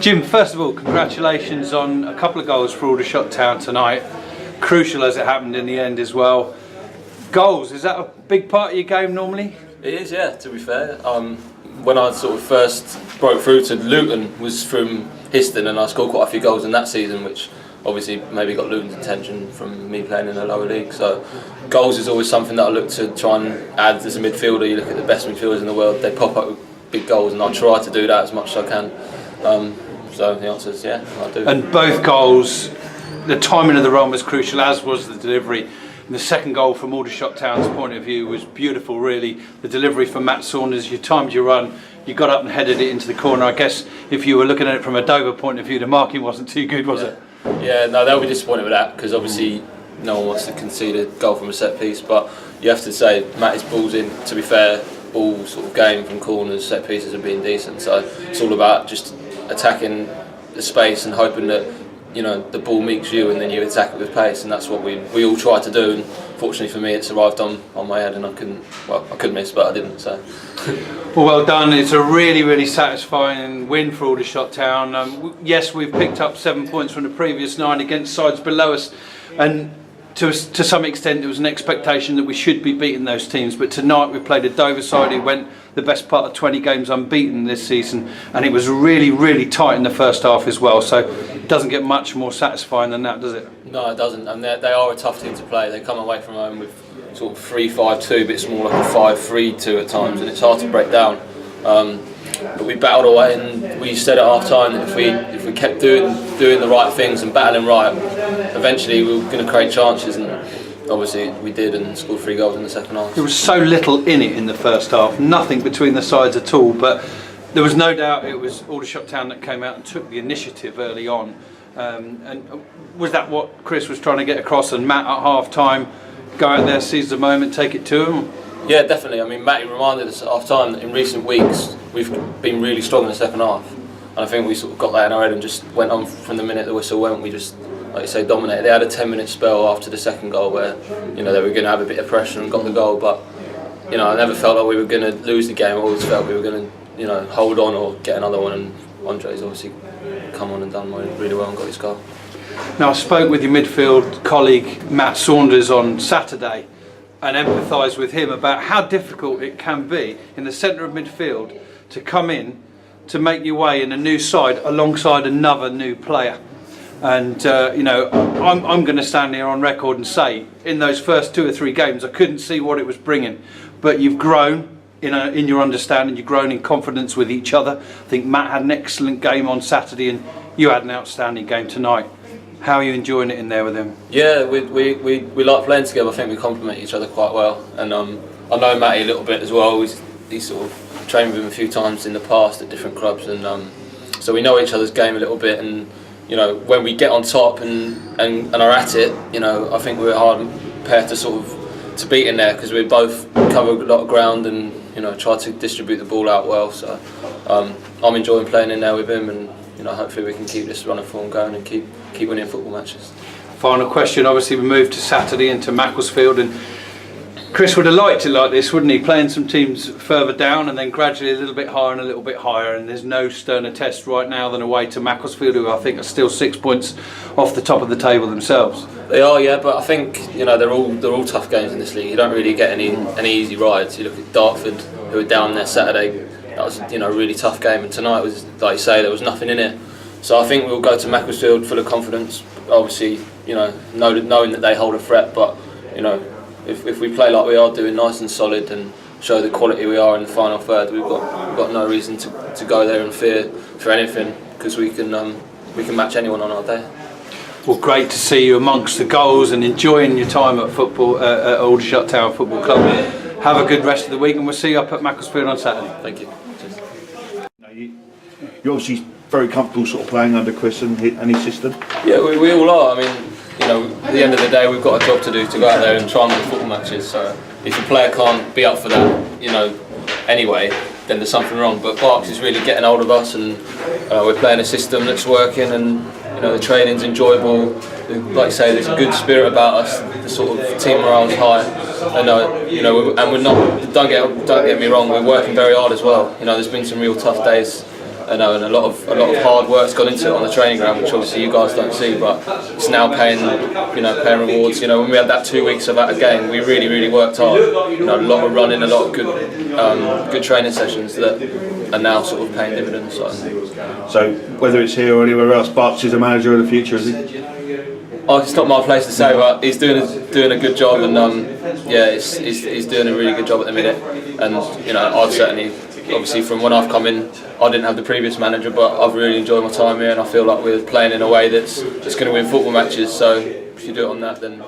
Jim, first of all, congratulations on a couple of goals for Aldershot Town tonight. Crucial as it happened in the end as well. Goals, is that a big part of your game normally? It is, yeah, to be fair. When I sort of first broke through to Luton was from Histon, and I scored quite a few goals in that season, which obviously maybe got Luton's attention from me playing in a lower league. So goals is always something that I look to try and add as a midfielder. You look at the best midfielders in the world, they pop up with big goals, and I try to do that as much as I can. So the answer is yeah, I do. And both goals, the timing of the run was crucial, as was the delivery. And the second goal from Aldershot Town's point of view was beautiful, really. The delivery from Matt Saunders, you timed your run, you got up and headed it into the corner. I guess if you were looking at it from a Dover point of view, the marking wasn't too good, was it? Yeah, no, they'll be disappointed with that, because obviously no one wants to concede a goal from a set piece, but you have to say Matty's balls in, to be fair, all sort of game from corners, set pieces have been decent, so it's all about just attacking the space and hoping that the ball meets you and then you attack it with pace, and that's what we all try to do. And fortunately for me, it's arrived on my head, and I could miss, but I didn't. So, well done. It's a really satisfying win for Aldershot Town. Yes, we've picked up 7 points from the previous 9 against sides below us, and to some extent there was an expectation that we should be beating those teams, but tonight we played a Dover side who went the best part of 20 games unbeaten this season, and it was really tight in the first half as well, so it doesn't get much more satisfying than that, does it? No, it doesn't, and they are a tough team to play. They come away from home with sort of 3-5-2, but it's more like a 5-3-2 at times, and it's hard to break down. But we battled away, and we said at half time that if we kept doing the right things and battling right, eventually we were going to create chances, and obviously we did, and scored 3 goals in the second half. There was so little in it in the first half, nothing between the sides at all, but there was no doubt it was Aldershot Town that came out and took the initiative early on. And was that what Chris was trying to get across, and Matt at half time go out there, seize the moment, take it to him? Yeah, definitely. I mean, Matty reminded us at half time that in recent weeks we've been really strong in the second half, and I think we sort of got that in our head and just went on from the minute the whistle went. We just, like you say, dominated. They had a 10-minute spell after the second goal where they were going to have a bit of pressure and got the goal, but I never felt like we were going to lose the game. I always felt we were going to hold on or get another one, and Andre's obviously come on and done really well and got his goal. Now, I spoke with your midfield colleague Matt Saunders on Saturday and empathised with him about how difficult it can be in the centre of midfield to come in to make your way in a new side alongside another new player. And I'm going to stand here on record and say in those first 2 or 3 games I couldn't see what it was bringing, but you've grown in your understanding, you've grown in confidence with each other. I think Matt had an excellent game on Saturday and you had an outstanding game tonight. How are you enjoying it in there with him? Yeah, we like playing together. I think we complement each other quite well, and I know Matty a little bit as well. He's sort of trained with him a few times in the past at different clubs, and so we know each other's game a little bit. And when we get on top and are at it, I think we're a hard pair to sort of to beat in there, because we both cover a lot of ground and try to distribute the ball out well. So I'm enjoying playing in there with him, and hopefully we can keep this run of form going and keep winning football matches. Final question, obviously we moved to Saturday into Macclesfield, and Chris would have liked it like this, wouldn't he? Playing some teams further down and then gradually a little bit higher and a little bit higher, and there's no sterner test right now than away to Macclesfield, who I think are still 6 points off the top of the table themselves. They are, yeah, but I think they're all tough games in this league. You don't really get any easy rides. You look at Dartford, who were down there Saturday. That was a really tough game, and tonight was, like you say, there was nothing in it. So I think we'll go to Macclesfield full of confidence. Obviously, knowing that they hold a threat, but if we play like we are doing, nice and solid, and show the quality we are in the final third, we've got no reason to go there and fear for anything, because we can match anyone on our day. Well, great to see you amongst the goals and enjoying your time at football at Aldershot Town Football Club. Have a good rest of the week, and we'll see you up at Macclesfield on Saturday. Thank you. You're obviously very comfortable sort of playing under Chris and his system. Yeah, we all are. I mean, at the end of the day, we've got a job to do to go out there and try and win football matches. So if a player can't be up for that, anyway, then there's something wrong. But Barks is really getting hold of us, and we're playing a system that's working, and the training's enjoyable. Like you say, there's a good spirit about us. The sort of team morale's high, and and we're not. Don't get me wrong. We're working very hard as well. There's been some real tough days I know, and a lot of hard work's gone into it on the training ground, which obviously you guys don't see, but it's now paying rewards. You know, when we had that 2 weeks without a game, we really worked hard. You know, a lot of running, a lot of good training sessions that are now sort of paying dividends. So whether it's here or anywhere else, Barks is a manager of the future, is he? Oh, it's not my place to say, but he's doing a good job, and he's doing a really good job at the minute. And you know, I'd certainly, obviously, from when I've come in, I didn't have the previous manager, but I've really enjoyed my time here, and I feel like we're playing in a way that's going to win football matches. So if you do it on that, then